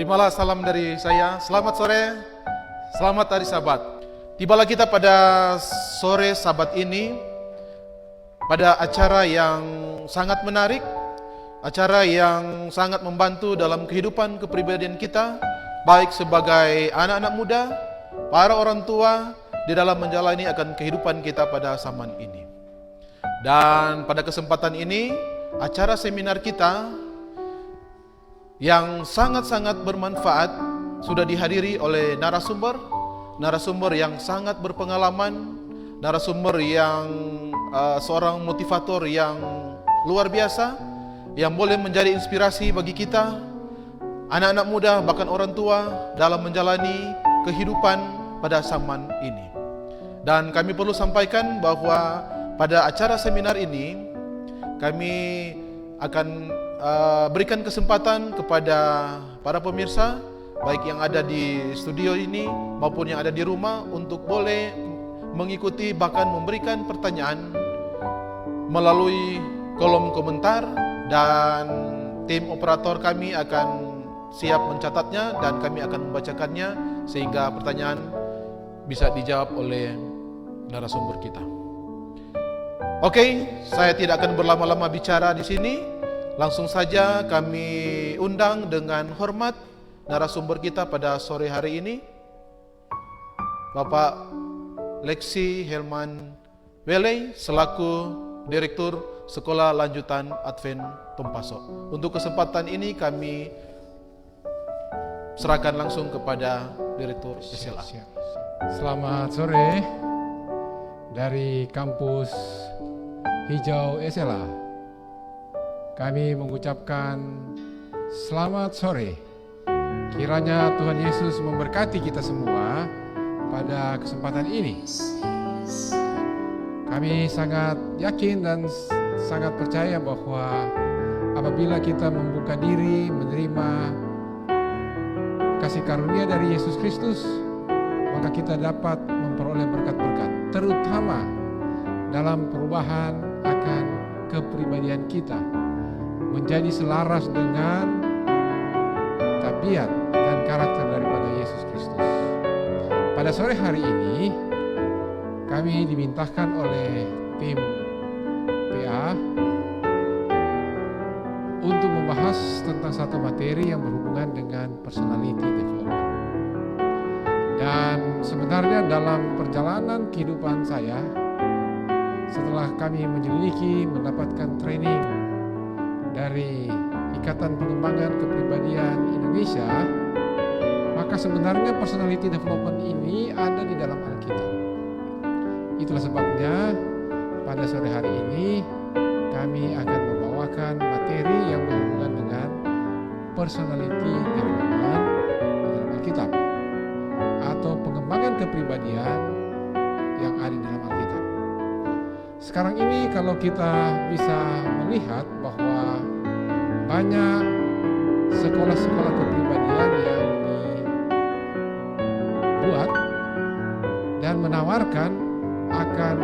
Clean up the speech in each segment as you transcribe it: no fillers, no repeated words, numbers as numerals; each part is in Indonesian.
Terimalah salam dari saya. Selamat sore, selamat hari Sabat. Tibalah kita pada sore Sabat ini pada acara yang sangat menarik, acara yang sangat membantu dalam kehidupan kepribadian kita, baik sebagai anak-anak muda, para orang tua di dalam menjalani akan kehidupan kita pada zaman ini. Dan pada kesempatan ini, acara seminar kita yang sangat-sangat bermanfaat sudah dihadiri oleh narasumber yang sangat berpengalaman, narasumber yang seorang motivator yang luar biasa, yang boleh menjadi inspirasi bagi kita, anak-anak muda bahkan orang tua dalam menjalani kehidupan pada zaman ini. Dan kami perlu sampaikan bahwa pada acara seminar ini kami akan berikan kesempatan kepada para pemirsa, baik yang ada di studio ini maupun yang ada di rumah, untuk boleh mengikuti bahkan memberikan pertanyaan melalui kolom komentar, dan tim operator kami akan siap mencatatnya dan kami akan membacakannya sehingga pertanyaan bisa dijawab oleh narasumber kita. Oke, saya tidak akan berlama-lama bicara di sini. Langsung saja kami undang dengan hormat narasumber kita pada sore hari ini, Bapak Lexi Helman Weley selaku Direktur Sekolah Lanjutan Advent Tumpaso. Untuk kesempatan ini kami serahkan langsung kepada Direktur SLA. Selamat sore dari kampus Hijau SLA. Kami mengucapkan selamat sore. Kiranya Tuhan Yesus memberkati kita semua pada kesempatan ini. Kami sangat yakin dan sangat percaya bahwa apabila kita membuka diri menerima kasih karunia dari Yesus Kristus, maka kita dapat memperoleh berkat-berkat, terutama dalam perubahan akan kepribadian kita, menjadi selaras dengan tabiat dan karakter daripada Yesus Kristus. Pada sore hari ini, kami dimintakan oleh tim PA untuk membahas tentang satu materi yang berhubungan dengan personality development. Dan sebenarnya dalam perjalanan kehidupan saya, setelah kami menyelidiki, mendapatkan training dari Ikatan Pengembangan Kepribadian Indonesia, maka sebenarnya personality development ini ada di dalam Alkitab. Itulah sebabnya pada sore hari ini kami akan membawakan materi yang berhubungan dengan personality development di dalam Alkitab, atau pengembangan kepribadian yang ada di dalam Alkitab. Sekarang ini kalau kita bisa melihat bahwa banyak sekolah-sekolah kepribadian yang dibuat dan menawarkan akan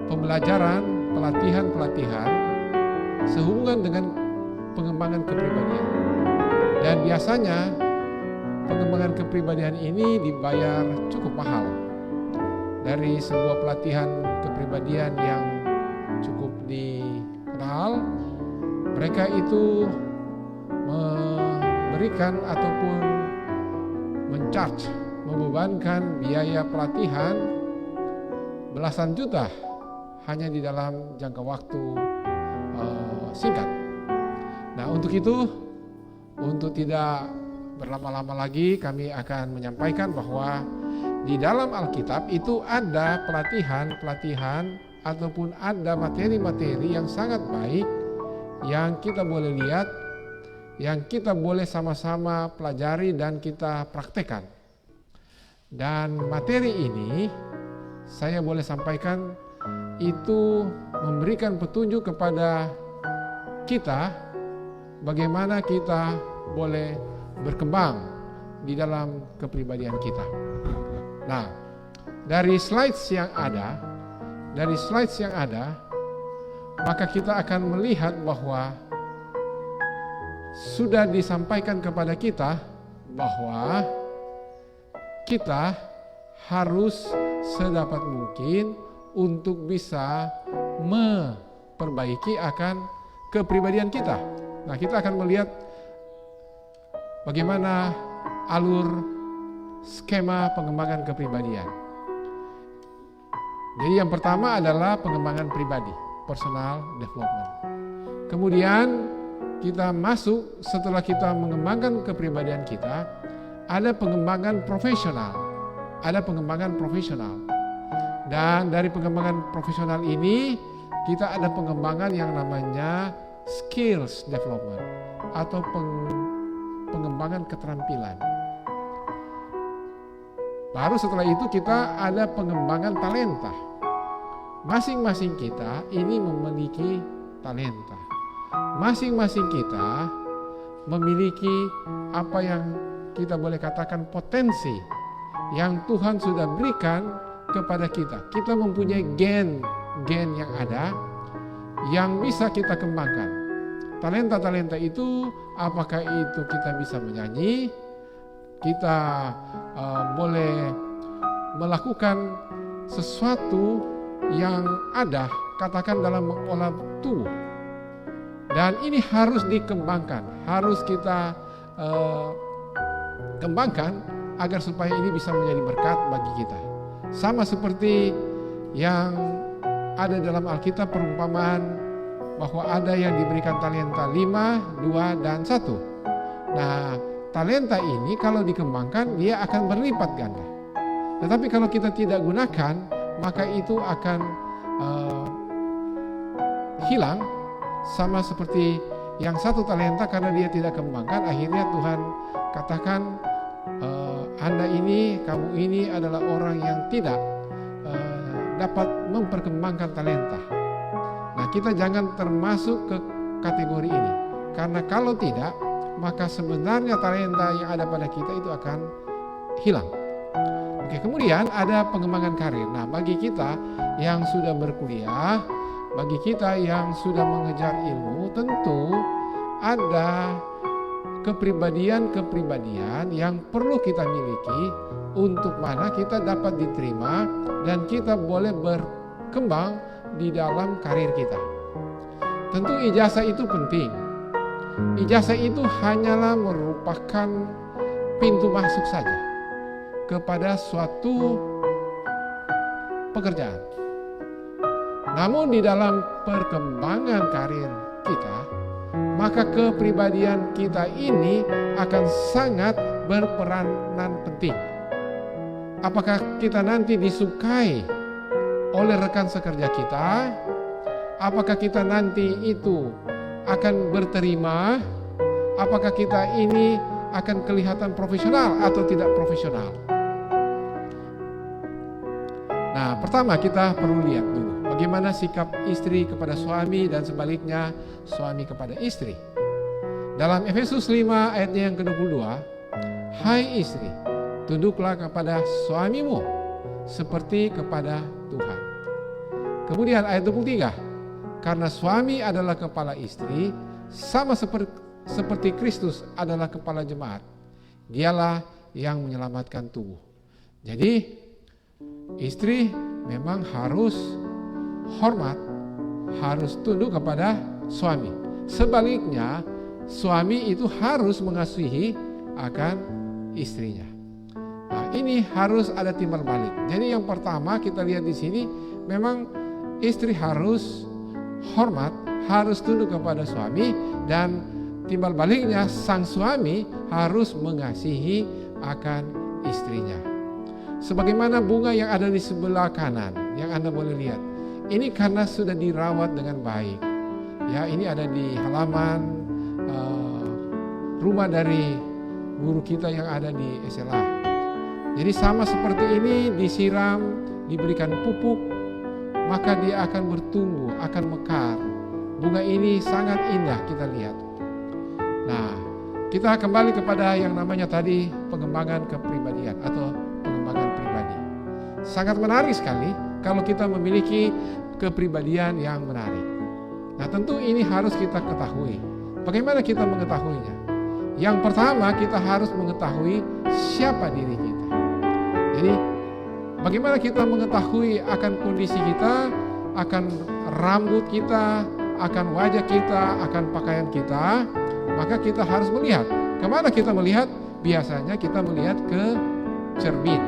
pembelajaran, pelatihan-pelatihan sehubungan dengan pengembangan kepribadian. Dan biasanya pengembangan kepribadian ini dibayar cukup mahal. Dari sebuah pelatihan kepribadian yang cukup dikenal, mereka itu memberikan ataupun membebankan biaya pelatihan belasan juta hanya di dalam jangka waktu singkat. Nah, untuk itu, untuk tidak berlama-lama lagi, kami akan menyampaikan bahwa di dalam Alkitab itu ada pelatihan-pelatihan ataupun ada materi-materi yang sangat baik yang kita boleh lihat, yang kita boleh sama-sama pelajari dan kita praktekkan. Dan materi ini saya boleh sampaikan itu memberikan petunjuk kepada kita bagaimana kita boleh berkembang di dalam kepribadian kita. Nah, dari slides yang ada, maka kita akan melihat bahwa sudah disampaikan kepada kita bahwa kita harus sedapat mungkin untuk bisa memperbaiki akan kepribadian kita. Nah, kita akan melihat bagaimana alur skema pengembangan kepribadian. Jadi yang pertama adalah pengembangan pribadi, personal development. Kemudian kita masuk, setelah kita mengembangkan kepribadian kita, ada pengembangan profesional. Ada pengembangan profesional. Dan dari pengembangan profesional ini, kita ada pengembangan yang namanya skills development atau pengembangan keterampilan. Baru setelah itu kita ada pengembangan talenta. Masing-masing kita ini memiliki talenta. Masing-masing kita memiliki apa yang kita boleh katakan potensi yang Tuhan sudah berikan kepada kita. Kita mempunyai gen yang ada yang bisa kita kembangkan. Talenta-talenta itu, apakah itu kita bisa menyanyi, kita boleh melakukan sesuatu yang ada, katakan dalam mengolah tubuh. Dan ini harus dikembangkan, harus kita kembangkan agar supaya ini bisa menjadi berkat bagi kita. Sama seperti yang ada dalam Alkitab perumpamaan bahwa ada yang diberikan talenta 5, 2, dan 1. Nah, talenta ini kalau dikembangkan dia akan berlipat ganda. Tetapi kalau kita tidak gunakan, maka itu akan hilang. Sama seperti yang 1 talenta, karena dia tidak kembangkan, akhirnya Tuhan katakan, Anda ini, kamu ini adalah orang yang tidak dapat memperkembangkan talenta. Nah, kita jangan termasuk ke kategori ini, karena kalau tidak, maka sebenarnya talenta yang ada pada kita itu akan hilang. Oke, kemudian ada pengembangan karir. Nah, bagi kita yang sudah berkuliah, bagi kita yang sudah mengejar ilmu, tentu ada kepribadian-kepribadian yang perlu kita miliki untuk mana kita dapat diterima dan kita boleh berkembang di dalam karir kita. Tentu ijazah itu penting. Ijazah itu hanyalah merupakan pintu masuk saja kepada suatu pekerjaan. Namun di dalam perkembangan karir kita, maka kepribadian kita ini akan sangat berperanan penting. Apakah kita nanti disukai oleh rekan sekerja kita? Apakah kita nanti itu akan berterima? Apakah kita ini akan kelihatan profesional atau tidak profesional? Nah, pertama kita perlu lihat dulu bagaimana sikap istri kepada suami dan sebaliknya suami kepada istri. Dalam Efesus 5 ayatnya yang ke-22, hai istri, tunduklah kepada suamimu seperti kepada Tuhan. Kemudian ayat 23, karena suami adalah kepala istri, sama seperti Kristus adalah kepala jemaat. Dialah yang menyelamatkan tubuh. Jadi istri memang harus hormat, harus tunduk kepada suami. Sebaliknya, suami itu harus mengasihi akan istrinya. Nah, ini harus ada timbal balik. Jadi yang pertama kita lihat di sini, memang istri harus hormat, harus tunduk kepada suami, dan timbal baliknya sang suami harus mengasihi akan istrinya. Sebagaimana bunga yang ada di sebelah kanan yang Anda boleh lihat, ini karena sudah dirawat dengan baik. Ya, ini ada di halaman rumah dari guru kita yang ada di SLA. Jadi sama seperti ini, disiram, diberikan pupuk, maka dia akan bertumbuh, akan mekar. Bunga ini sangat indah kita lihat. Nah, kita kembali kepada yang namanya tadi pengembangan kepribadian atau pengembangan pribadi. Sangat menarik sekali kalau kita memiliki kepribadian yang menarik. Nah, tentu ini harus kita ketahui. Bagaimana kita mengetahuinya? Yang pertama, kita harus mengetahui siapa diri kita. Jadi, bagaimana kita mengetahui akan kondisi kita, akan rambut kita, akan wajah kita, akan pakaian kita? Maka kita harus melihat. Kemana kita melihat? Biasanya kita melihat ke cermin.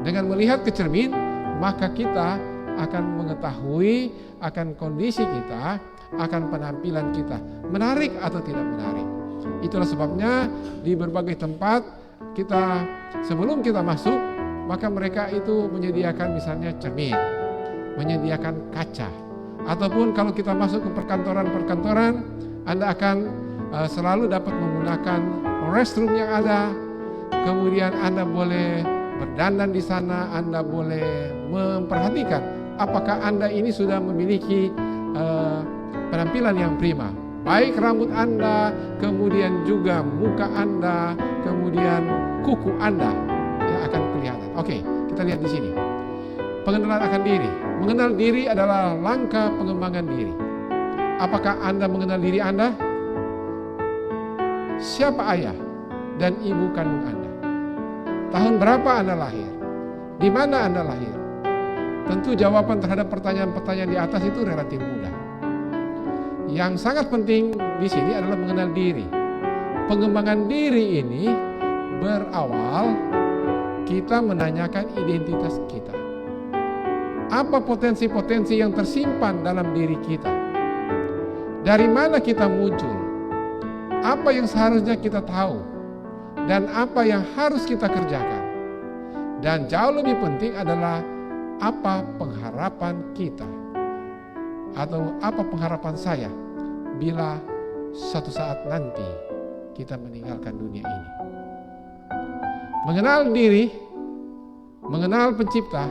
Dengan melihat ke cermin, maka kita akan mengetahui akan kondisi kita, akan penampilan kita, menarik atau tidak menarik. Itulah sebabnya di berbagai tempat kita, sebelum kita masuk, maka mereka itu menyediakan misalnya cermin, menyediakan kaca. Ataupun kalau kita masuk ke perkantoran-perkantoran, Anda akan selalu dapat menggunakan restroom yang ada. Kemudian Anda boleh berdandan di sana, Anda boleh memperhatikan apakah Anda ini sudah memiliki penampilan yang prima. Baik rambut Anda, kemudian juga muka Anda, kemudian kuku Anda yang akan kelihatan. Oke, kita lihat di sini. Pengenalan akan diri. Mengenal diri adalah langkah pengembangan diri. Apakah Anda mengenal diri Anda? Siapa ayah dan ibu kandung Anda? Tahun berapa Anda lahir? Di mana Anda lahir? Tentu jawaban terhadap pertanyaan-pertanyaan di atas itu relatif mudah. Yang sangat penting di sini adalah mengenal diri. Pengembangan diri ini berawal kita menanyakan identitas kita. Apa potensi-potensi yang tersimpan dalam diri kita? Dari mana kita muncul? Apa yang seharusnya kita tahu? Dan apa yang harus kita kerjakan? Dan jauh lebih penting adalah apa pengharapan kita? Atau apa pengharapan saya bila suatu saat nanti kita meninggalkan dunia ini? Mengenal diri, mengenal pencipta,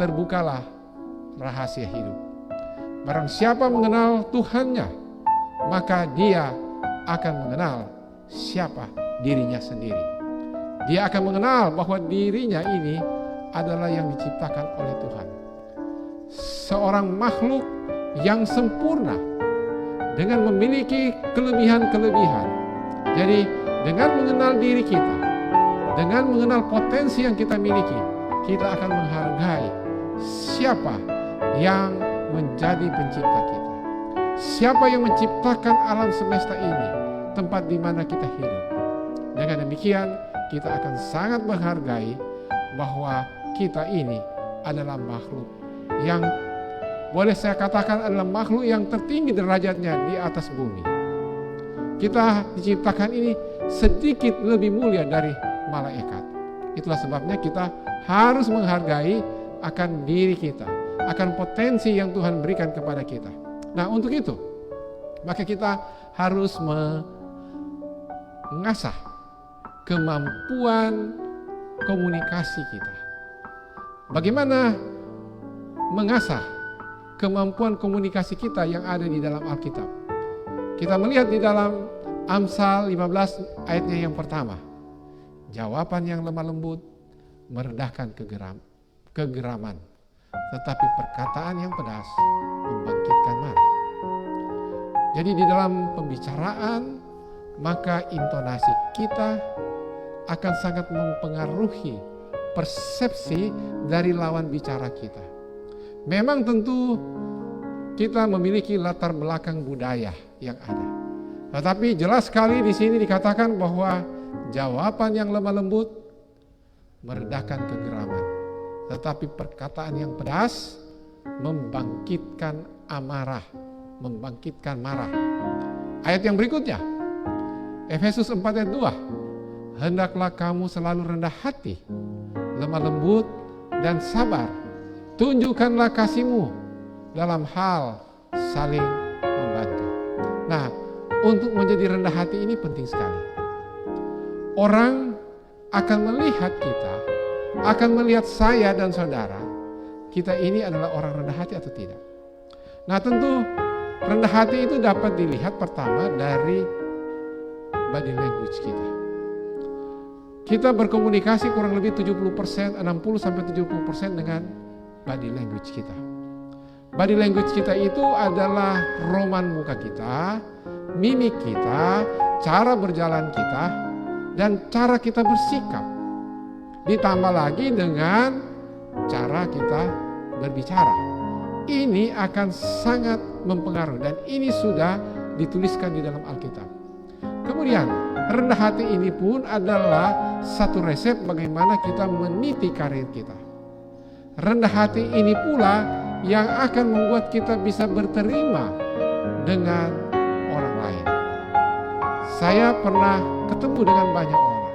terbukalah rahasia hidup. Barang siapa mengenal Tuhannya, maka dia akan mengenal siapa dirinya sendiri. Dia akan mengenal bahwa dirinya ini adalah yang diciptakan oleh Tuhan. Seorang makhluk yang sempurna dengan memiliki kelebihan-kelebihan. Jadi dengan mengenal diri kita, dengan mengenal potensi yang kita miliki, kita akan menghargai siapa yang menjadi pencipta kita. Siapa yang menciptakan alam semesta ini, tempat di mana kita hidup. Dengan demikian, kita akan sangat menghargai bahwa kita ini adalah makhluk yang boleh saya katakan adalah makhluk yang tertinggi derajatnya di atas bumi. Kita diciptakan ini sedikit lebih mulia dari malaikat. Itulah sebabnya kita harus menghargai akan diri kita, akan potensi yang Tuhan berikan kepada kita. Nah, untuk itu, maka kita harus mengasah kemampuan komunikasi kita. Bagaimana mengasah kemampuan komunikasi kita yang ada di dalam Alkitab? Kita melihat di dalam Amsal 15 ayatnya yang pertama. Jawaban yang lemah lembut meredahkan kegeraman, tetapi perkataan yang pedas membangkitkan marah. Jadi di dalam pembicaraan, maka intonasi kita akan sangat mempengaruhi persepsi dari lawan bicara kita. Memang tentu kita memiliki latar belakang budaya yang ada. Tetapi jelas sekali di sini dikatakan bahwa jawaban yang lemah lembut meredahkan kegeraman, tetapi perkataan yang pedas membangkitkan amarah, membangkitkan marah. Ayat yang berikutnya, Efesus 4 ayat 2. Hendaklah kamu selalu rendah hati, lemah lembut dan sabar. Tunjukkanlah kasihmu dalam hal saling membantu. Nah, untuk menjadi rendah hati ini penting sekali. Orang akan melihat kita, akan melihat saya dan saudara, kita ini adalah orang rendah hati atau tidak. Nah, tentu rendah hati itu dapat dilihat pertama dari body language kita. Kita berkomunikasi kurang lebih 70%, 60-70% dengan body language kita. Body language kita itu adalah roman muka kita mimik kita, cara berjalan kita, dan cara kita bersikap. Ditambah lagi dengan cara kita berbicara. Ini akan sangat mempengaruhi dan ini sudah dituliskan di dalam Alkitab. Kemudian rendah hati ini pun adalah satu resep bagaimana kita meniti karir kita. Rendah hati ini pula yang akan membuat kita bisa berterima dengan orang lain. Saya pernah ketemu dengan banyak orang,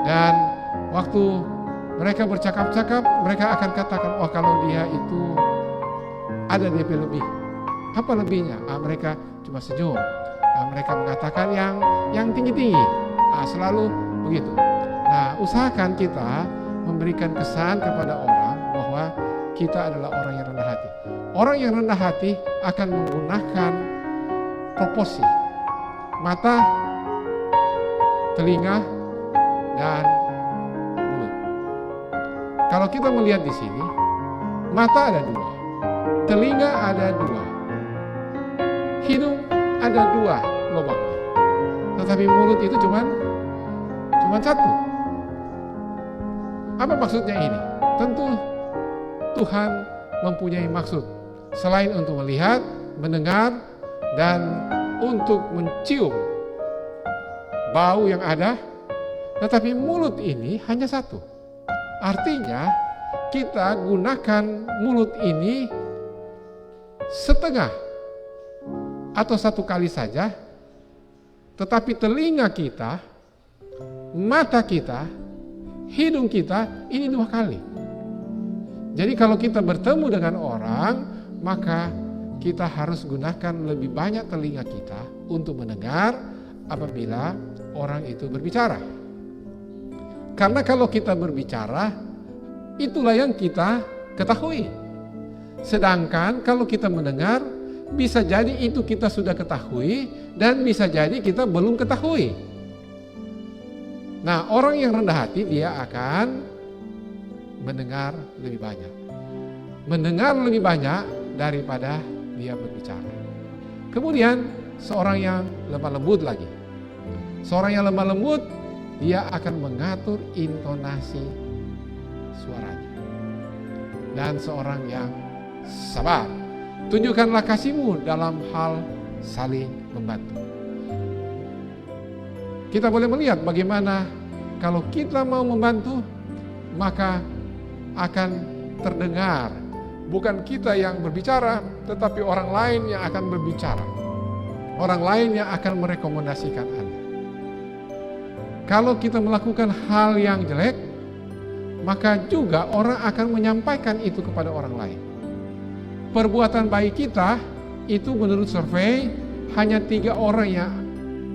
dan waktu mereka bercakap-cakap, mereka akan katakan, oh kalau dia itu ada DP lebih. Apa lebihnya? Mereka cuma senyum. Mereka mengatakan yang tinggi-tinggi. Selalu begitu. Nah, usahakan kita memberikan kesan kepada orang bahwa kita adalah orang yang rendah hati. Orang yang rendah hati akan menggunakan proporsi mata, telinga, dan mulut. Kalau kita melihat di sini, mata ada dua, telinga ada dua, hidung ada dua lubangnya, tetapi mulut itu cuma satu. Apa maksudnya ini? Tentu Tuhan mempunyai maksud selain untuk melihat, mendengar, dan untuk mencium bau yang ada, tetapi mulut ini hanya satu. Artinya kita gunakan mulut ini setengah atau satu kali saja, tetapi telinga kita, mata kita, hidung kita ini 2 kali. Jadi kalau kita bertemu dengan orang, maka kita harus gunakan lebih banyak telinga kita untuk mendengar apabila orang itu berbicara. Karena kalau kita berbicara, itulah yang kita ketahui. Sedangkan kalau kita mendengar, bisa jadi itu kita sudah ketahui dan bisa jadi kita belum ketahui. Nah, orang yang rendah hati dia akan mendengar lebih banyak. Mendengar lebih banyak daripada dia berbicara. Kemudian seorang yang lemah lembut lagi. Seorang yang lemah lembut, dia akan mengatur intonasi suaranya. Dan seorang yang sabar, tunjukkanlah kasihmu dalam hal saling membantu. Kita boleh melihat bagaimana kalau kita mau membantu, maka akan terdengar. Bukan kita yang berbicara, tetapi orang lain yang akan berbicara. Orang lain yang akan merekomendasikan Anda. Kalau kita melakukan hal yang jelek, maka juga orang akan menyampaikan itu kepada orang lain. Perbuatan baik kita itu menurut survei hanya 3 orang yang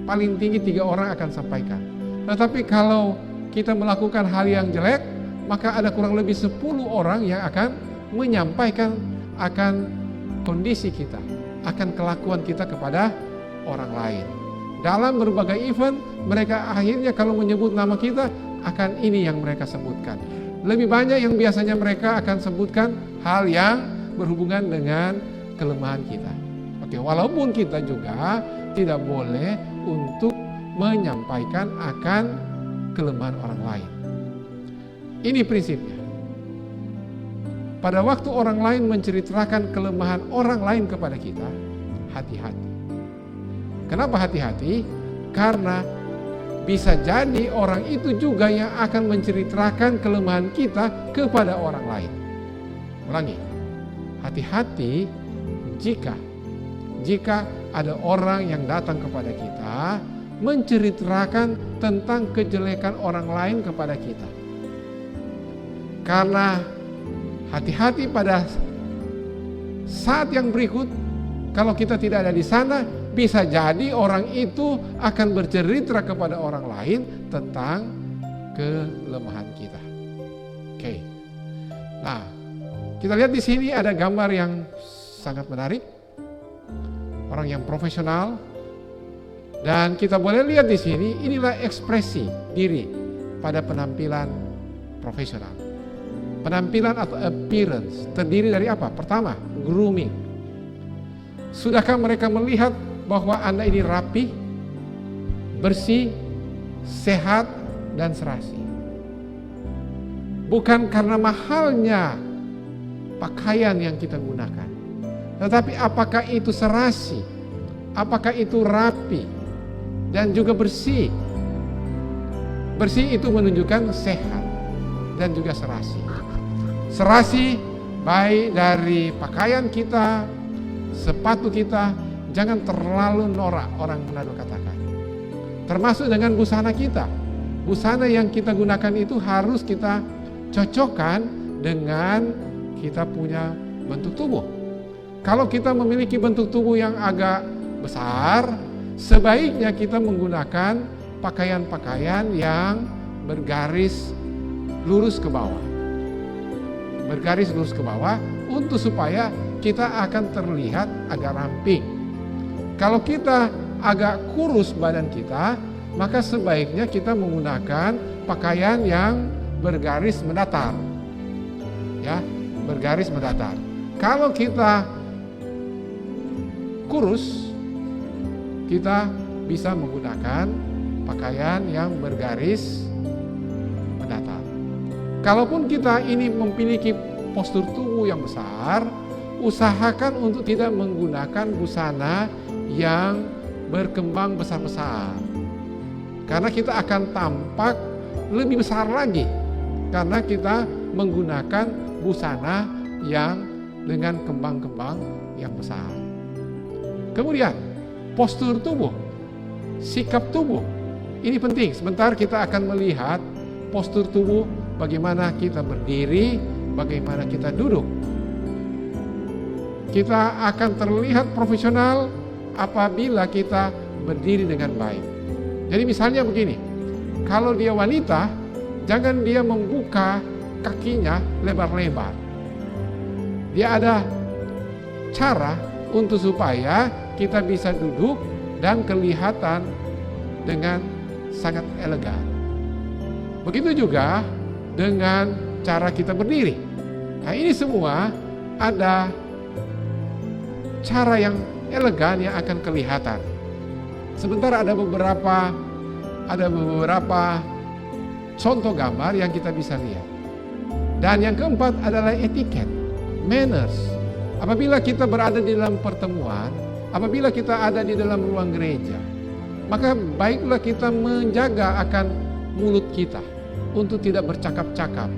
paling tinggi 3 orang akan sampaikan. Tetapi kalau kita melakukan hal yang jelek, maka ada kurang lebih 10 orang yang akan menyampaikan akan kondisi kita, akan kelakuan kita kepada orang lain. Dalam berbagai event, mereka akhirnya kalau menyebut nama kita, akan ini yang mereka sebutkan. Lebih banyak yang biasanya mereka akan sebutkan hal yang berhubungan dengan kelemahan kita. Oke, walaupun kita juga tidak boleh untuk menyampaikan akan kelemahan orang lain. Ini prinsipnya. Pada waktu orang lain menceritakan kelemahan orang lain kepada kita, hati-hati. Kenapa hati-hati? Karena bisa jadi orang itu juga yang akan menceritakan kelemahan kita kepada orang lain. Ulangi, hati-hati jika ada orang yang datang kepada kita menceritakan tentang kejelekan orang lain kepada kita. Karena hati-hati pada saat yang berikut, kalau kita tidak ada di sana, bisa jadi orang itu akan bercerita kepada orang lain tentang kelemahan kita. Oke. Nah, kita lihat di sini ada gambar yang sangat menarik. Orang yang profesional, dan kita boleh lihat di sini inilah ekspresi diri pada penampilan profesional. Penampilan atau appearance terdiri dari apa? Pertama, grooming. Sudahkah mereka melihat bahwa Anda ini rapi, bersih, sehat, dan serasi. Bukan karena mahalnya pakaian yang kita gunakan, tetapi apakah itu serasi, apakah itu rapi, dan juga bersih. Bersih itu menunjukkan sehat dan juga serasi. Serasi baik dari pakaian kita, sepatu kita, jangan terlalu norak, orang Manado katakan. Termasuk dengan busana kita. Busana yang kita gunakan itu harus kita cocokkan dengan kita punya bentuk tubuh. Kalau kita memiliki bentuk tubuh yang agak besar, sebaiknya kita menggunakan pakaian-pakaian yang bergaris lurus ke bawah. Bergaris lurus ke bawah untuk supaya kita akan terlihat agak ramping. Kalau kita agak kurus badan kita, maka sebaiknya kita menggunakan pakaian yang bergaris mendatar. Ya, bergaris mendatar. Kalau kita kurus, kita bisa menggunakan pakaian yang bergaris mendatar. Kalaupun kita ini memiliki postur tubuh yang besar, usahakan untuk tidak menggunakan busana yang berkembang besar-besar. Karena kita akan tampak lebih besar lagi karena kita menggunakan busana yang dengan kembang-kembang yang besar. Kemudian postur tubuh, sikap tubuh, ini penting. Sebentar kita akan melihat postur tubuh, bagaimana kita berdiri, bagaimana kita duduk. Kita akan terlihat profesional apabila kita berdiri dengan baik. Jadi misalnya begini, kalau dia wanita, jangan dia membuka kakinya lebar-lebar. Dia ada cara untuk supaya kita bisa duduk dan kelihatan dengan sangat elegan. Begitu juga dengan cara kita berdiri. Nah, ini semua ada cara yang elegan yang akan kelihatan. Sebentar ada beberapa contoh gambar yang kita bisa lihat. Dan yang keempat adalah etiket, manners. Apabila kita berada di dalam pertemuan, apabila kita ada di dalam ruang gereja, maka baiklah kita menjaga akan mulut kita untuk tidak bercakap-cakap.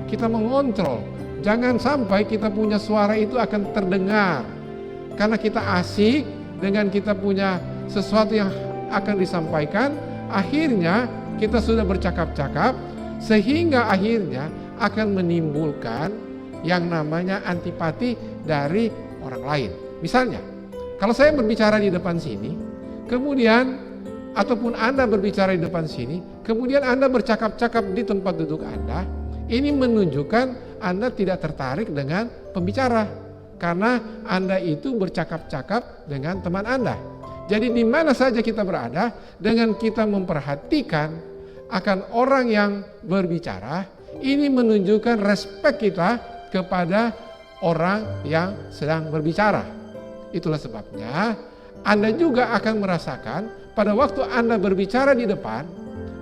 Kita mengontrol, jangan sampai kita punya suara itu akan terdengar. Karena kita asik dengan kita punya sesuatu yang akan disampaikan, akhirnya kita sudah bercakap-cakap, sehingga akhirnya akan menimbulkan yang namanya antipati dari orang lain. Misalnya, kalau saya berbicara di depan sini, kemudian ataupun Anda berbicara di depan sini, kemudian Anda bercakap-cakap di tempat duduk Anda, ini menunjukkan Anda tidak tertarik dengan pembicara, karena Anda itu bercakap-cakap dengan teman Anda. Jadi di mana saja kita berada, dengan kita memperhatikan akan orang yang berbicara, ini menunjukkan respek kita kepada orang yang sedang berbicara. Itulah sebabnya Anda juga akan merasakan pada waktu Anda berbicara di depan,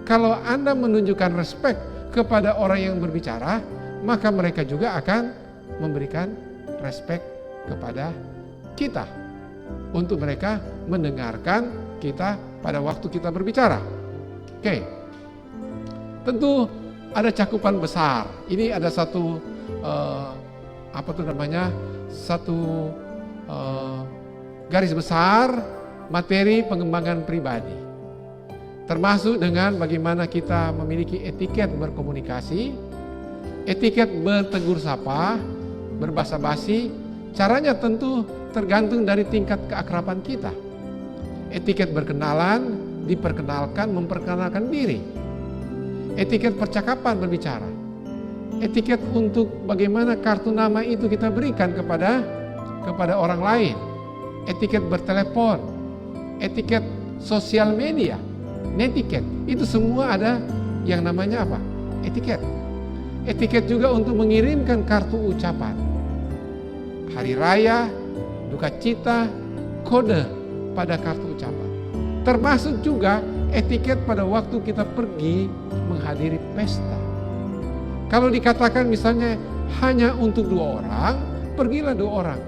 kalau Anda menunjukkan respek kepada orang yang berbicara, maka mereka juga akan memberikan respek kepada kita untuk mereka mendengarkan kita pada waktu kita berbicara. Oke. Tentu ada cakupan besar. Ini ada satu satu garis besar materi pengembangan pribadi. Termasuk dengan bagaimana kita memiliki etiket berkomunikasi, etiket bertegur sapa, berbahasa basi. Caranya tentu tergantung dari tingkat keakraban kita. Etiket berkenalan, diperkenalkan, memperkenalkan diri. Etiket percakapan berbicara. Etiket untuk bagaimana kartu nama itu kita berikan kepada orang lain. Etiket bertelepon. Etiket sosial media. Netiket. Itu semua ada yang namanya apa? Etiket. Etiket juga untuk mengirimkan kartu ucapan. Hari raya, duka cita, kode pada kartu ucapan. Termasuk juga etiket pada waktu kita pergi menghadiri pesta. Kalau dikatakan misalnya hanya untuk 2 orang, pergilah 2 orang.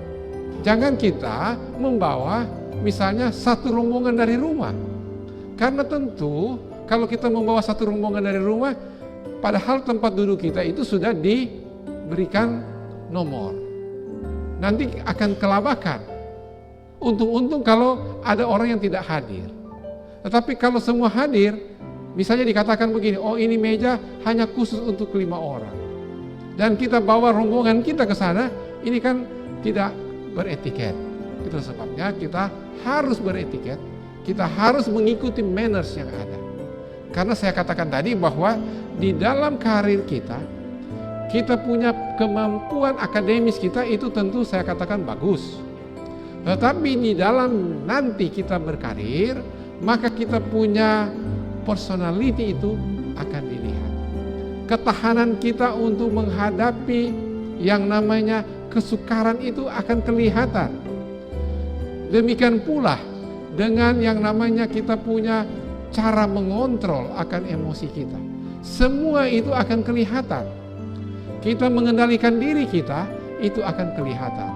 Jangan kita membawa misalnya 1 rombongan dari rumah. Karena tentu kalau kita membawa 1 rombongan dari rumah, padahal tempat duduk kita itu sudah diberikan nomor. Nanti akan kelabakan. Untung-untung kalau ada orang yang tidak hadir. Tetapi kalau semua hadir, misalnya dikatakan begini, oh ini meja hanya khusus untuk 5 orang. Dan kita bawa rombongan kita ke sana, ini kan tidak beretiket. Itu sebabnya kita harus beretiket, kita harus mengikuti manners yang ada. Karena saya katakan tadi bahwa di dalam karir kita punya kemampuan akademis kita itu tentu saya katakan bagus. Tetapi di dalam nanti kita berkarir, maka kita punya personality itu akan dilihat. Ketahanan kita untuk menghadapi yang namanya kesukaran itu akan kelihatan. Demikian pula dengan yang namanya kita punya cara mengontrol akan emosi kita. Semua itu akan kelihatan. Kita mengendalikan diri kita itu akan kelihatan.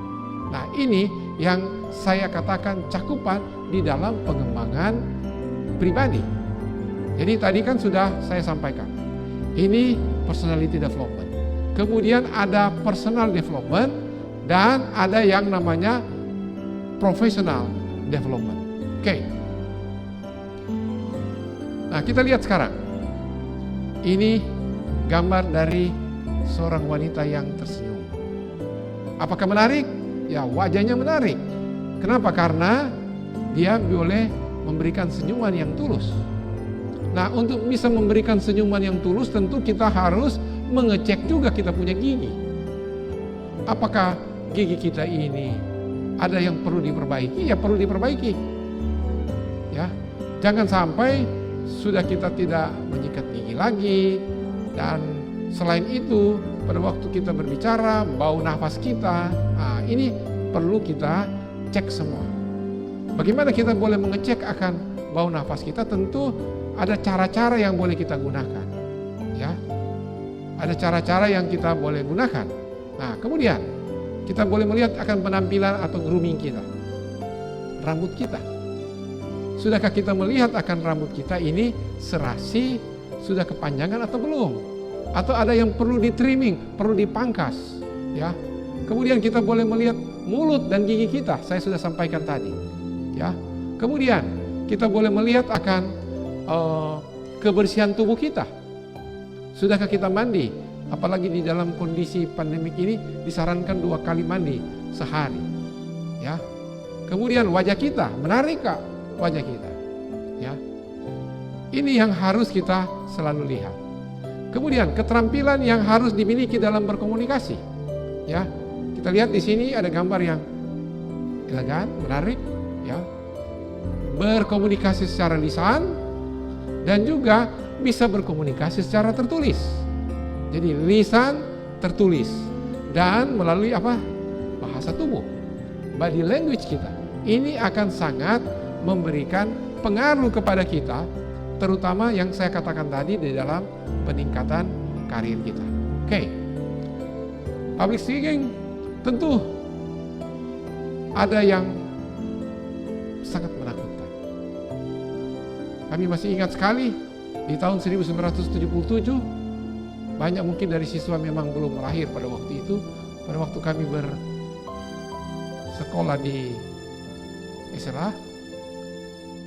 Nah, ini yang saya katakan cakupan di dalam pengembangan pribadi. Jadi tadi kan sudah saya sampaikan. Ini personality development. Kemudian ada personal development dan ada yang namanya professional development. Oke. Nah, kita lihat sekarang. Ini gambar dari seorang wanita yang tersenyum. Apakah menarik? Ya, wajahnya menarik. Kenapa? Karena dia boleh memberikan senyuman yang tulus. Nah, untuk bisa memberikan senyuman yang tulus tentu kita harus mengecek juga kita punya gigi. Apakah gigi kita ini ada yang perlu diperbaiki? Ya perlu diperbaiki. Ya, jangan sampai sudah kita tidak menyikat gigi lagi, dan selain itu pada waktu kita berbicara bau nafas kita, nah ini perlu kita cek semua. Bagaimana kita boleh mengecek akan bau nafas kita? Tentu ada cara-cara yang boleh kita gunakan, ya. Ada cara-cara yang kita boleh gunakan. Nah, kemudian kita boleh melihat akan penampilan atau grooming kita, rambut kita. Sudahkah kita melihat akan rambut kita ini serasi, sudah kepanjangan atau belum? Atau ada yang perlu di-trimming, perlu dipangkas, ya. Kemudian kita boleh melihat mulut dan gigi kita, saya sudah sampaikan tadi, ya. Kemudian kita boleh melihat akan kebersihan tubuh kita. Sudahkah kita mandi? Apalagi di dalam kondisi pandemik ini disarankan 2 kali mandi sehari, ya. Kemudian wajah kita, menarikkah wajah kita, ya. Ini yang harus kita selalu lihat. Kemudian keterampilan yang harus dimiliki dalam berkomunikasi, ya. Kita lihat di sini ada gambar yang elegan, menarik, ya. Berkomunikasi secara lisan dan juga bisa berkomunikasi secara tertulis. Jadi lisan, tertulis, dan melalui apa? Bahasa tubuh, body language kita. Ini akan sangat memberikan pengaruh kepada kita, terutama yang saya katakan tadi di dalam peningkatan karir kita. Oke. Public speaking tentu ada yang sangat menakutkan. Kami masih ingat sekali di tahun 1977, banyak mungkin dari siswa memang belum lahir pada waktu itu, pada waktu kami bersekolah di SLA.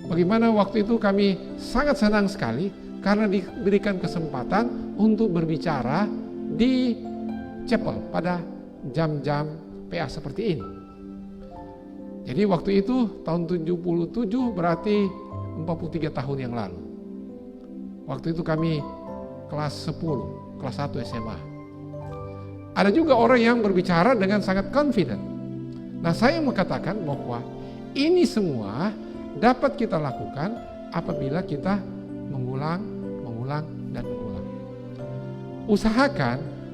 Bagaimana waktu itu kami sangat senang sekali karena diberikan kesempatan untuk berbicara di chapel pada jam-jam PA seperti ini. Jadi waktu itu tahun 77 berarti 43 tahun yang lalu. Waktu itu kami kelas 10, kelas 1 SMA. Ada juga orang yang berbicara dengan sangat confident. Nah, saya mengatakan bahwa ini semua dapat kita lakukan apabila kita mengulang, dan mengulang.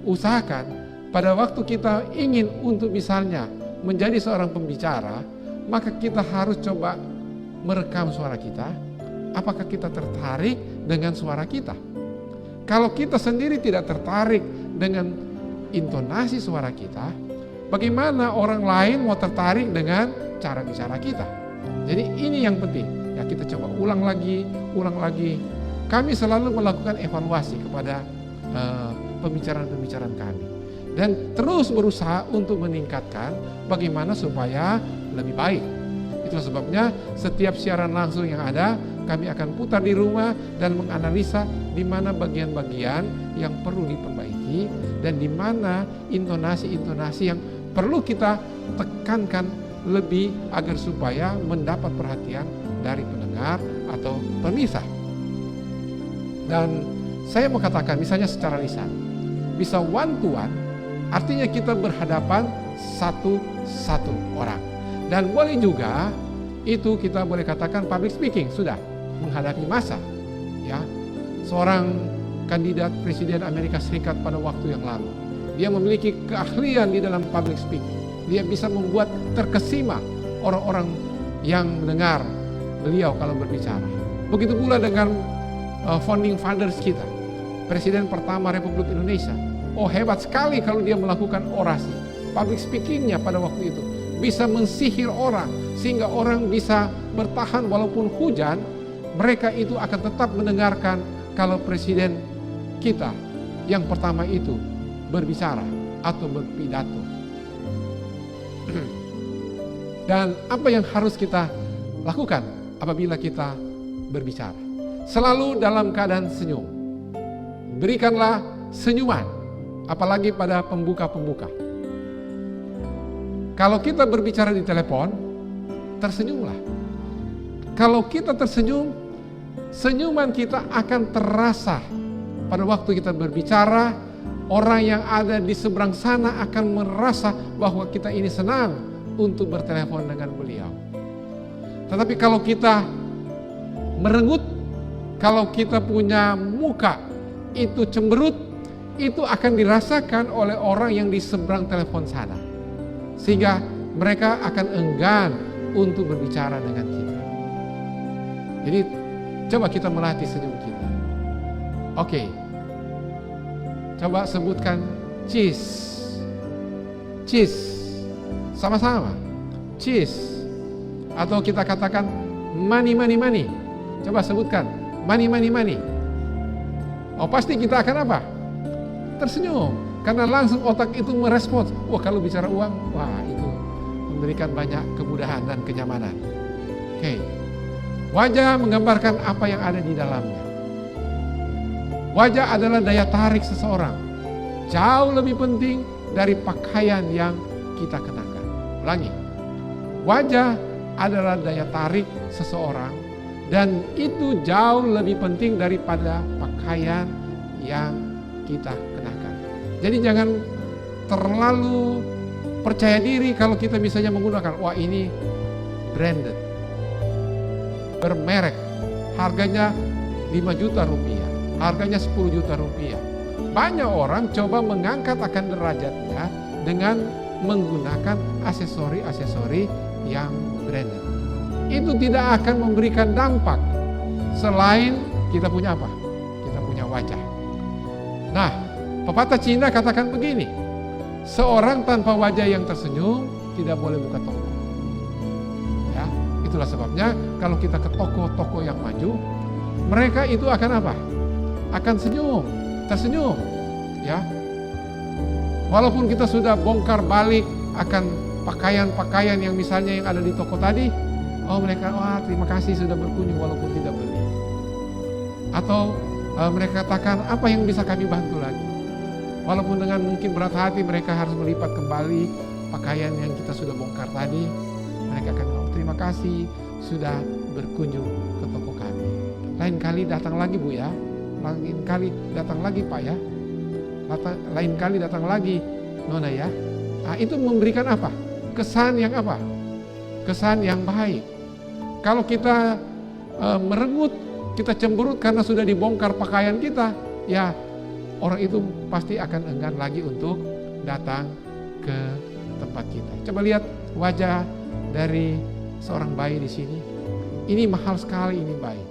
Usahakan pada waktu kita ingin untuk misalnya menjadi seorang pembicara, maka kita harus coba merekam suara kita, apakah kita tertarik dengan suara kita? Kalau kita sendiri tidak tertarik dengan intonasi suara kita, bagaimana orang lain mau tertarik dengan cara bicara kita? Jadi ini yang penting. Ya, kita coba ulang lagi. Kami selalu melakukan evaluasi kepada pembicaraan-pembicaraan kami. Dan terus berusaha untuk meningkatkan bagaimana supaya lebih baik. Itulah sebabnya setiap siaran langsung yang ada, kami akan putar di rumah dan menganalisa di mana bagian-bagian yang perlu diperbaiki dan di mana intonasi-intonasi yang perlu kita tekankan lebih agar supaya mendapat perhatian dari pendengar atau pemirsa. Dan saya mau katakan misalnya secara lisan, bisa one to one, artinya kita berhadapan satu orang. Dan boleh juga itu kita boleh katakan public speaking, sudah menghadapi massa. Ya, seorang kandidat presiden Amerika Serikat pada waktu yang lalu, dia memiliki keahlian di dalam public speaking. Dia bisa membuat terkesima orang-orang yang mendengar beliau kalau berbicara. Begitu pula dengan founding fathers kita, presiden pertama Republik Indonesia. Oh, hebat sekali kalau dia melakukan orasi. Public speakingnya pada waktu itu bisa mensihir orang sehingga orang bisa bertahan walaupun hujan. Mereka itu akan tetap mendengarkan kalau presiden kita yang pertama itu berbicara atau berpidato. Dan apa yang harus kita lakukan apabila kita berbicara? Selalu dalam keadaan senyum. Berikanlah senyuman, apalagi pada pembuka-pembuka. Kalau kita berbicara di telepon, tersenyumlah. Kalau kita tersenyum, senyuman kita akan terasa. Pada waktu kita berbicara, orang yang ada di seberang sana akan merasa bahwa kita ini senang untuk bertelepon dengan beliau. Tetapi kalau kita merengut, kalau kita punya muka itu cemberut, itu akan dirasakan oleh orang yang di seberang telepon sana. Sehingga mereka akan enggan untuk berbicara dengan kita. Jadi coba kita melatih senyum kita. Oke. Coba sebutkan cheese. Cheese. Sama-sama. Cheese. Atau kita katakan money, money, money. Coba sebutkan money, money, money. Oh, pasti kita akan apa? Tersenyum. Karena langsung otak itu merespons. Wah, kalau bicara uang, wah itu memberikan banyak kemudahan dan kenyamanan. Oke. Wajah menggambarkan apa yang ada di dalamnya. Wajah adalah daya tarik seseorang. Jauh lebih penting dari pakaian yang kita kenakan. Ulangi. Wajah adalah daya tarik seseorang dan itu jauh lebih penting daripada pakaian yang kita kenakan. Jadi jangan terlalu percaya diri kalau kita misalnya menggunakan, wah ini branded, bermerek, harganya 5 juta rupiah, harganya 10 juta rupiah. Banyak orang coba mengangkat akan derajatnya dengan menggunakan aksesori-aksesori yang branded. Itu tidak akan memberikan dampak selain kita punya apa? Kita punya wajah. Nah, pepatah Cina katakan begini, seorang tanpa wajah yang tersenyum tidak boleh buka toko. Ya, itulah sebabnya kalau kita ke toko-toko yang maju, mereka itu akan apa? Akan senyum, tersenyum. Ya, walaupun kita sudah bongkar balik akan pakaian-pakaian yang misalnya yang ada di toko tadi, oh mereka, wah terima kasih sudah berkunjung walaupun tidak beli. Atau mereka katakan apa yang bisa kami bantu lagi. Walaupun dengan mungkin berat hati mereka harus melipat kembali pakaian yang kita sudah bongkar tadi. Mereka akan terima kasih sudah berkunjung ke toko kami. Lain kali datang lagi Bu ya. Lain kali datang lagi Pak ya. Lain kali datang lagi Nona ya. Nah, itu memberikan apa? Kesan yang apa? Kesan yang baik. Kalau kita merengut, kita cemberut karena sudah dibongkar pakaian kita, ya orang itu pasti akan enggan lagi untuk datang ke tempat kita. Coba lihat wajah dari seorang bayi di sini. Ini mahal sekali, ini baik.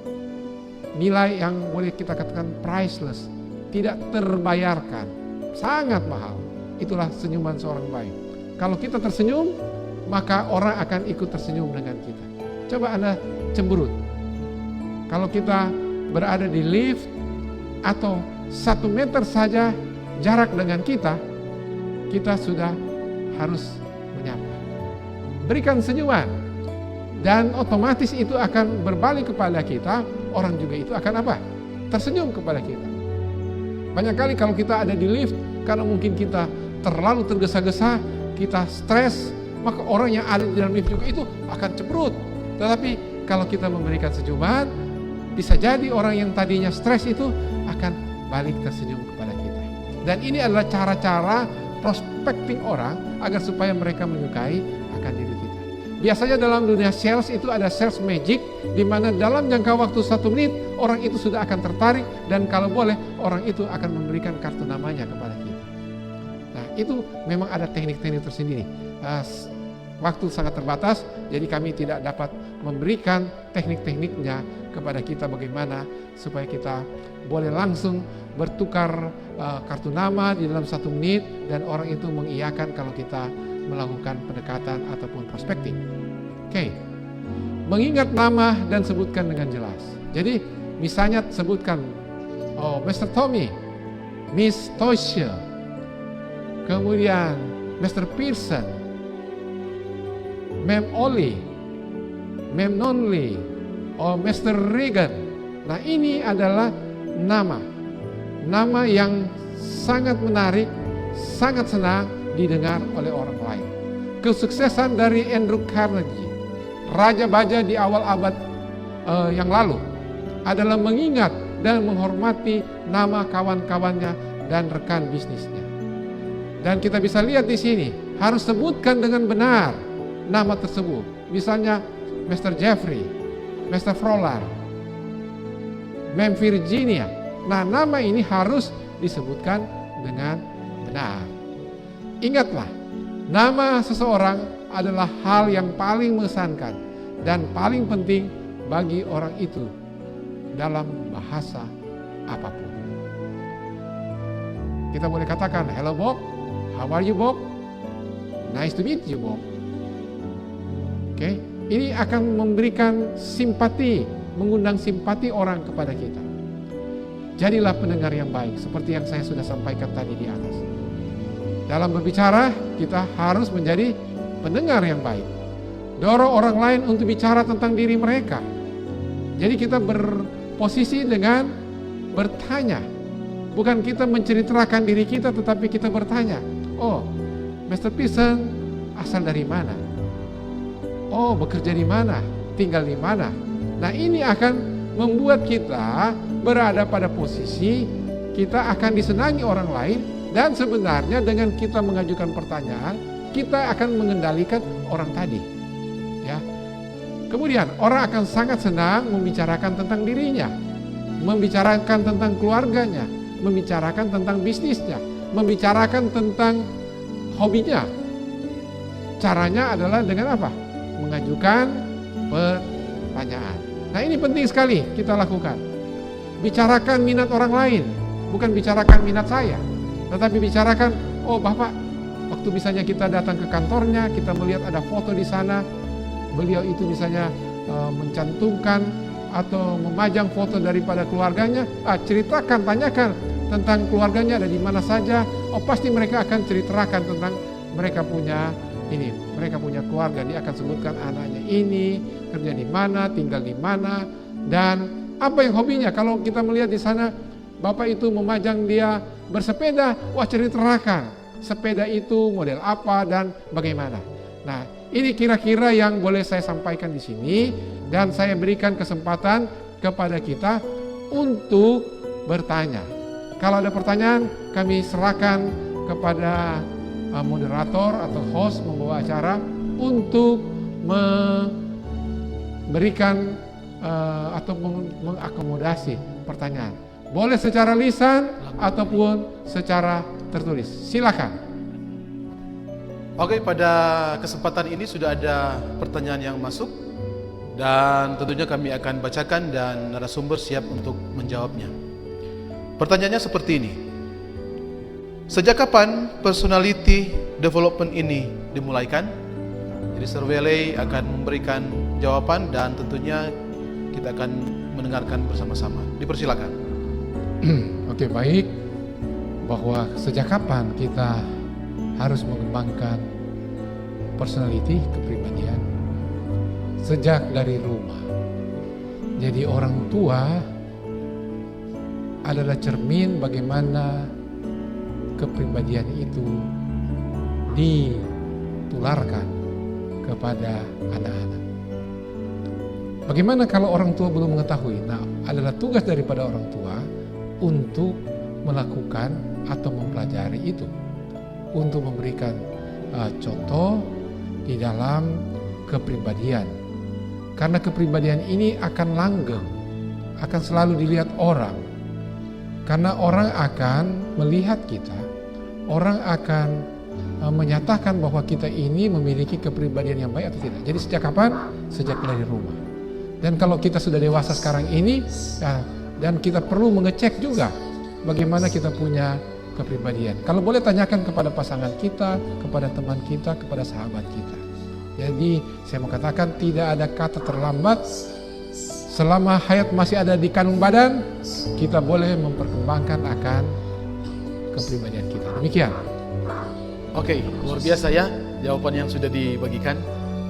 Nilai yang boleh kita katakan priceless, tidak terbayarkan, sangat mahal. Itulah senyuman seorang baik. Kalau kita tersenyum, maka orang akan ikut tersenyum dengan kita. Coba Anda cemberut. Kalau kita berada di lift atau 1 meter saja jarak dengan kita sudah harus menyapa. Berikan senyuman, dan otomatis itu akan berbalik kepada kita. Orang juga itu akan apa? Tersenyum kepada kita. Banyak kali kalau kita ada di lift, karena mungkin kita terlalu tergesa-gesa, kita stres, maka orang yang ada di dalam lift juga itu akan cemberut. Tetapi kalau kita memberikan senyuman, bisa jadi orang yang tadinya stres itu akan balik tersenyum kepada kita. Dan ini adalah cara-cara prospecting orang agar supaya mereka menyukai akan diri kita. Biasanya dalam dunia sales itu ada sales magic, di mana dalam jangka waktu 1 menit orang itu sudah akan tertarik, dan kalau boleh orang itu akan memberikan kartu namanya kepada kita. Nah, itu memang ada teknik-teknik tersendiri. Waktu sangat terbatas, jadi kami tidak dapat memberikan teknik-tekniknya kepada kita bagaimana supaya kita boleh langsung bertukar kartu nama di dalam 1 menit dan orang itu mengiyakan kalau kita melakukan pendekatan ataupun prospecting. Oke. Mengingat nama dan sebutkan dengan jelas. Jadi misalnya sebutkan, oh Mr. Tommy, Miss Toysha, kemudian Mr. Pearson, Ma'am Ollie, Ma'am Nonly, oh Mr. Regan. Nah, ini adalah nama yang sangat menarik, sangat senang didengar oleh orang lain. Kesuksesan dari Andrew Carnegie, Raja Baja di awal abad yang lalu, adalah mengingat dan menghormati nama kawan-kawannya dan rekan bisnisnya. Dan kita bisa lihat di sini, harus sebutkan dengan benar nama tersebut. Misalnya Mr. Jeffrey, Mr. Frolar, Ma'am Virginia. Nah, nama ini harus disebutkan dengan benar. Ingatlah, nama seseorang adalah hal yang paling mengesankan dan paling penting bagi orang itu dalam bahasa apapun. Kita boleh katakan, hello Bob, how are you Bob? Nice to meet you Bob. Oke, ini akan memberikan simpati, mengundang simpati orang kepada kita. Jadilah pendengar yang baik, seperti yang saya sudah sampaikan tadi di atas. Dalam berbicara, kita harus menjadi pendengar yang baik. Dorong orang lain untuk bicara tentang diri mereka. Jadi kita berposisi dengan bertanya. Bukan kita menceritakan diri kita, tetapi kita bertanya. Oh, Mr. Pearson asal dari mana? Oh, bekerja di mana? Tinggal di mana? Nah, ini akan membuat kita berada pada posisi kita akan disenangi orang lain. Dan sebenarnya dengan kita mengajukan pertanyaan, kita akan mengendalikan orang tadi. Ya. Kemudian orang akan sangat senang membicarakan tentang dirinya, membicarakan tentang keluarganya, membicarakan tentang bisnisnya, membicarakan tentang hobinya. Caranya adalah dengan apa? Mengajukan pertanyaan. Nah, ini penting sekali kita lakukan. Bicarakan minat orang lain, bukan bicarakan minat saya. Tetapi bicarakan, oh Bapak, waktu misalnya kita datang ke kantornya, kita melihat ada foto di sana, beliau itu misalnya mencantumkan atau memajang foto daripada keluarganya, ceritakan, tanyakan tentang keluarganya ada di mana saja. Oh pasti mereka akan ceritakan tentang mereka punya ini, mereka punya keluarga. Dia akan sebutkan anaknya ini, kerja di mana, tinggal di mana, dan apa yang hobinya. Kalau kita melihat di sana, Bapak itu memajang dia bersepeda, wah ceritakan sepeda itu model apa dan bagaimana. Nah, ini kira-kira yang boleh saya sampaikan di sini, dan saya berikan kesempatan kepada kita untuk bertanya. Kalau ada pertanyaan, kami serahkan kepada moderator atau host membawa acara untuk memberikan atau mengakomodasi pertanyaan. Boleh secara lisan ataupun secara tertulis. Silakan. Oke, pada kesempatan ini sudah ada pertanyaan yang masuk Dan tentunya kami akan bacakan dan narasumber siap untuk menjawabnya. Pertanyaannya seperti ini. Sejak kapan personality development ini dimulaikan? Jadi Survey akan memberikan jawaban dan tentunya kita akan mendengarkan bersama-sama. Dipersilakan. Oke, baik. Bahwa sejak kapan kita harus mengembangkan personality, kepribadian? Sejak dari rumah. Jadi orang tua adalah cermin bagaimana kepribadian itu ditularkan kepada anak-anak. Bagaimana kalau orang tua belum mengetahui? Nah, adalah tugas daripada orang tua untuk melakukan atau mempelajari itu, untuk memberikan contoh di dalam kepribadian. Karena kepribadian ini akan langgeng, akan selalu dilihat orang. Karena orang akan melihat kita, orang akan menyatakan bahwa kita ini memiliki kepribadian yang baik atau tidak. Jadi sejak kapan? Sejak dari rumah. Dan kalau kita sudah dewasa sekarang ini, dan kita perlu mengecek juga bagaimana kita punya kepribadian. Kalau boleh tanyakan kepada pasangan kita, kepada teman kita, kepada sahabat kita. Jadi saya mau katakan tidak ada kata terlambat. Selama hayat masih ada di kandung badan, kita boleh memperkembangkan akan kepribadian kita. Demikian. Oke, luar biasa ya jawaban yang sudah dibagikan.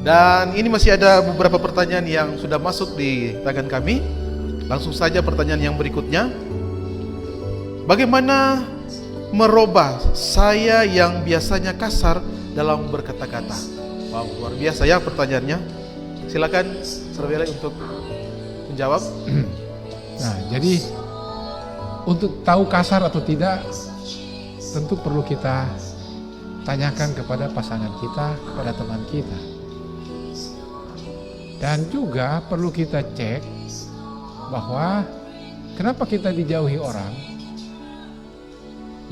Dan ini masih ada beberapa pertanyaan yang sudah masuk di tangan kami. Langsung saja pertanyaan yang berikutnya. Bagaimana merubah saya yang biasanya kasar dalam berkata-kata? Wow, luar biasa ya pertanyaannya. Silakan Survey untuk menjawab. Nah, jadi untuk tahu kasar atau tidak, tentu perlu kita tanyakan kepada pasangan kita, kepada teman kita. Dan juga perlu kita cek bahwa kenapa kita dijauhi orang.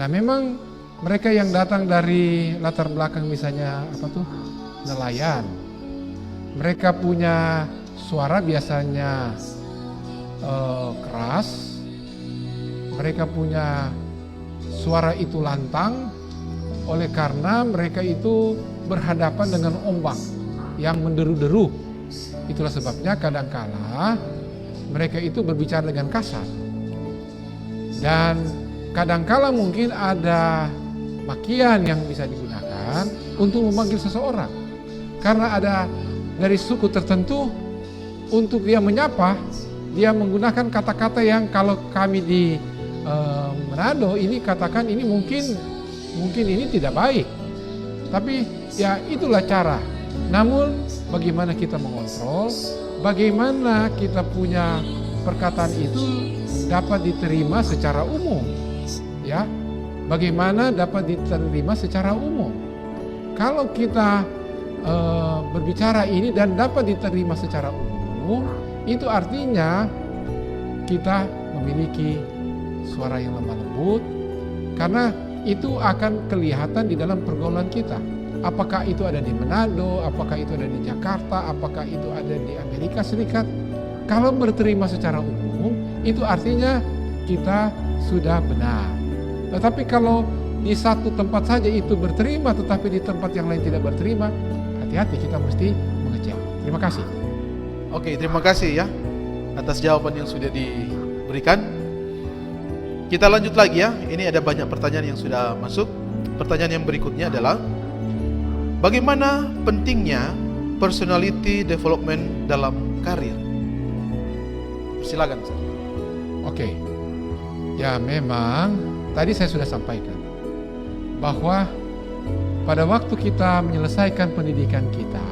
Nah, memang mereka yang datang dari latar belakang misalnya nelayan. Mereka punya suara biasanya keras. Mereka punya suara itu lantang oleh karena mereka itu berhadapan dengan ombak yang menderu-deru. Itulah sebabnya kadangkala mereka itu berbicara dengan kasar. Dan kadangkala mungkin ada makian yang bisa digunakan untuk memanggil seseorang. Karena ada dari suku tertentu untuk dia menyapa, dia menggunakan kata-kata yang kalau kami di Manado ini katakan ini mungkin ini tidak baik. Tapi ya itulah cara. Namun bagaimana kita mengontrol, bagaimana kita punya perkataan itu dapat diterima secara umum, ya. Bagaimana dapat diterima secara umum? Kalau kita berbicara ini dan dapat diterima secara umum, itu artinya kita memiliki suara yang lemah lembut, karena itu akan kelihatan di dalam pergaulan kita. Apakah itu ada di Manado, apakah itu ada di Jakarta, apakah itu ada di Amerika Serikat. Kalau berterima secara umum, itu artinya kita sudah benar. Tetapi kalau di satu tempat saja itu berterima, tetapi di tempat yang lain tidak berterima, hati-hati, kita mesti mengecek. Terima kasih. Oke, terima kasih ya atas jawaban yang sudah diberikan. Kita lanjut lagi ya. Ini ada banyak pertanyaan yang sudah masuk. Pertanyaan yang berikutnya adalah bagaimana pentingnya personality development dalam karir? Silakan. Oke. Ya, memang tadi saya sudah sampaikan bahwa pada waktu kita menyelesaikan pendidikan kita,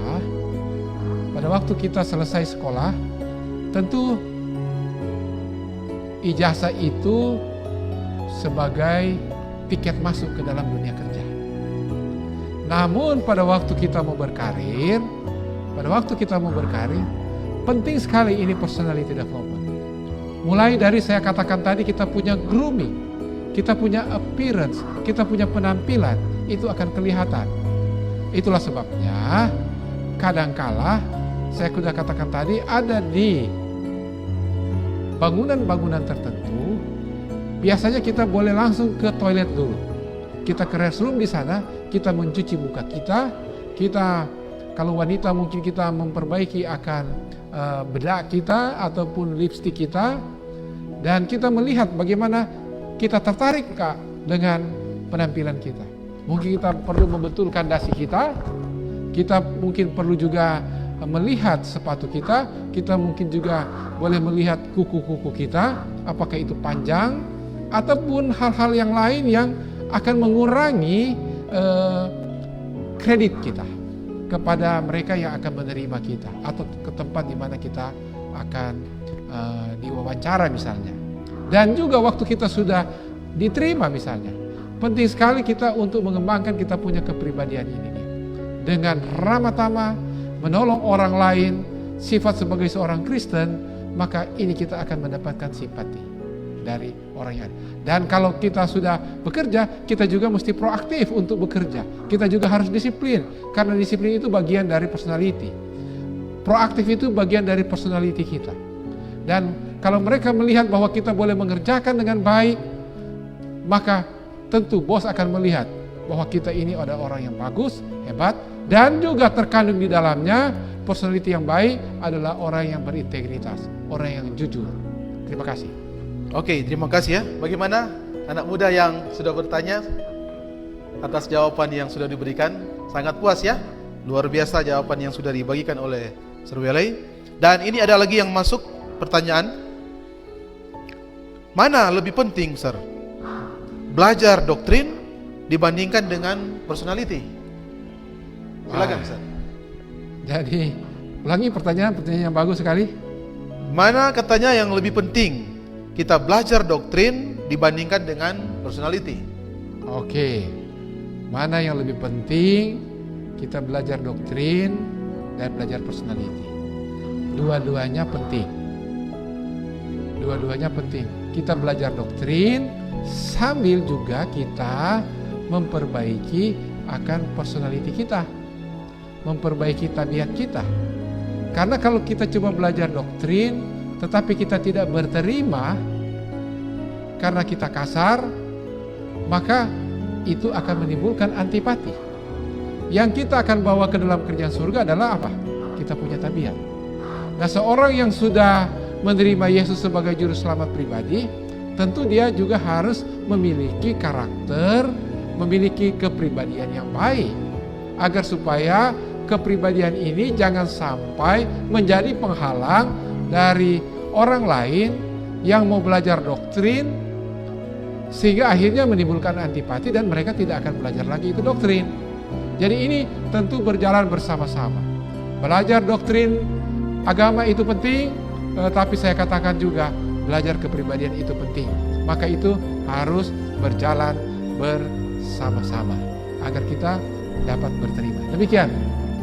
pada waktu kita selesai sekolah, tentu ijazah itu sebagai tiket masuk ke dalam dunia kerja. Namun pada waktu kita mau berkarir, penting sekali ini personality development. Mulai dari saya katakan tadi, kita punya grooming, kita punya appearance, kita punya penampilan, itu akan kelihatan. Itulah sebabnya kadangkala saya sudah katakan tadi, ada di bangunan-bangunan tertentu. Biasanya kita boleh langsung ke toilet dulu. Kita ke restroom di sana, kita mencuci muka kita. Kita kalau wanita mungkin kita memperbaiki akan bedak kita ataupun lipstik kita, dan kita melihat bagaimana kita tertarik Kak dengan penampilan kita. Mungkin kita perlu membetulkan dasi kita. Kita mungkin perlu juga melihat sepatu kita. Kita mungkin juga boleh melihat kuku-kuku kita, apakah itu panjang ataupun hal-hal yang lain yang akan mengurangi kredit kita kepada mereka yang akan menerima kita atau ke tempat di mana kita akan diwawancara misalnya. Dan juga waktu kita sudah diterima misalnya, penting sekali kita untuk mengembangkan kita punya kepribadian ini dengan ramah tamah, menolong orang lain, sifat sebagai seorang Kristen, maka ini kita akan mendapatkan simpati dari orang yang ada. Dan kalau kita sudah bekerja, kita juga mesti proaktif untuk bekerja. Kita juga harus disiplin, karena disiplin itu bagian dari personality. Proaktif itu bagian dari personality kita. Dan kalau mereka melihat bahwa kita boleh mengerjakan dengan baik, maka tentu bos akan melihat bahwa kita ini ada orang yang bagus, hebat, dan juga terkandung di dalamnya personality yang baik adalah orang yang berintegritas, orang yang jujur. Terima kasih. Oke, terima kasih ya. Bagaimana anak muda yang sudah bertanya atas jawaban yang sudah diberikan? Sangat puas ya. Luar biasa jawaban yang sudah dibagikan oleh Sir Welly. Dan ini ada lagi yang masuk pertanyaan. Mana lebih penting, Sir? Belajar doktrin dibandingkan dengan personality? Silakan, Sir. Jadi, ulangi pertanyaan yang bagus sekali. Mana katanya yang lebih penting? Kita belajar doktrin dibandingkan dengan personality. Oke. Mana yang lebih penting? Kita belajar doktrin dan belajar personality. Dua-duanya penting. Dua-duanya penting. Kita belajar doktrin sambil juga kita memperbaiki akan personality kita, memperbaiki tabiat kita. Karena kalau kita coba belajar doktrin tetapi kita tidak berterima karena kita kasar, maka itu akan menimbulkan antipati. Yang kita akan bawa ke dalam kerjaan surga adalah apa? Kita punya tabiat. Nah, seorang yang sudah menerima Yesus sebagai juru selamat pribadi, tentu dia juga harus memiliki karakter, memiliki kepribadian yang baik, agar supaya kepribadian ini jangan sampai menjadi penghalang dari orang lain yang mau belajar doktrin, sehingga akhirnya menimbulkan antipati dan mereka tidak akan belajar lagi itu doktrin. Jadi ini tentu berjalan bersama-sama. Belajar doktrin agama itu penting, tapi saya katakan juga belajar kepribadian itu penting. Maka itu harus berjalan bersama-sama agar kita dapat berterima. Demikian.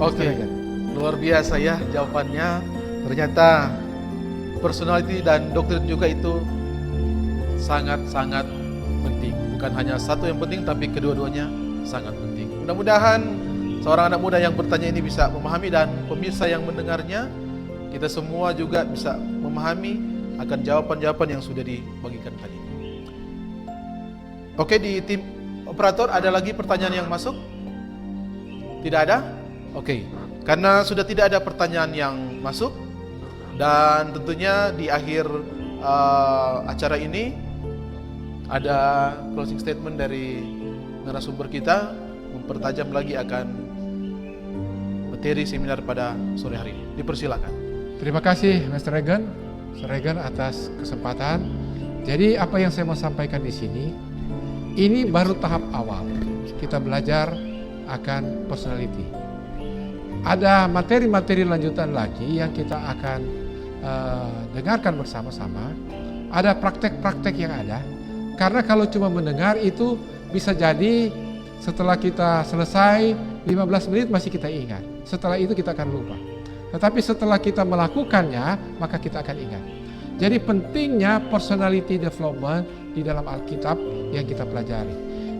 Oke, luar biasa ya jawabannya. Ternyata personality dan doktrin juga itu sangat-sangat penting. Bukan hanya satu yang penting, tapi kedua-duanya sangat penting. Mudah-mudahan seorang anak muda yang bertanya ini bisa memahami, dan pemirsa yang mendengarnya, kita semua juga bisa memahami akan jawaban-jawaban yang sudah dibagikan tadi. Oke, di tim operator ada lagi pertanyaan yang masuk? Tidak ada? Oke, karena sudah tidak ada pertanyaan yang masuk, dan tentunya di akhir acara ini ada closing statement dari narasumber kita, mempertajam lagi akan materi seminar pada sore hari ini. Dipersilakan. Terima kasih Mr. Regan atas kesempatan. Jadi apa yang saya mau sampaikan di sini, ini baru tahap awal. Kita belajar akan personality. Ada materi-materi lanjutan lagi yang kita akan dengarkan bersama-sama. Ada praktek-praktek yang ada. Karena kalau cuma mendengar itu bisa jadi setelah kita selesai 15 menit masih kita ingat. Setelah itu kita akan lupa. Tetapi setelah kita melakukannya, maka kita akan ingat. Jadi pentingnya personality development di dalam Alkitab yang kita pelajari.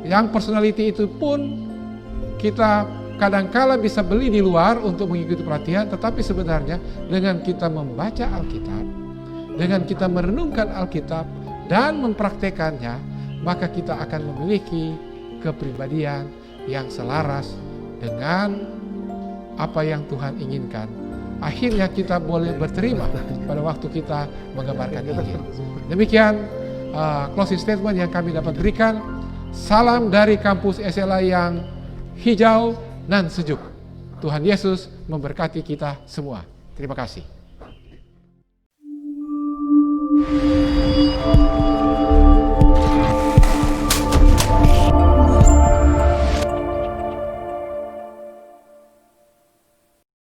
Yang personality itu pun kita kadangkala bisa beli di luar untuk mengikuti pelatihan, tetapi sebenarnya dengan kita membaca Alkitab, dengan kita merenungkan Alkitab dan mempraktekannya, maka kita akan memiliki kepribadian yang selaras dengan apa yang Tuhan inginkan. Akhirnya kita boleh berterima pada waktu kita mengabarkan Injil. Demikian closing statement yang kami dapat berikan. Salam dari kampus SLA yang hijau dan sejuk. Tuhan Yesus memberkati kita semua. Terima kasih.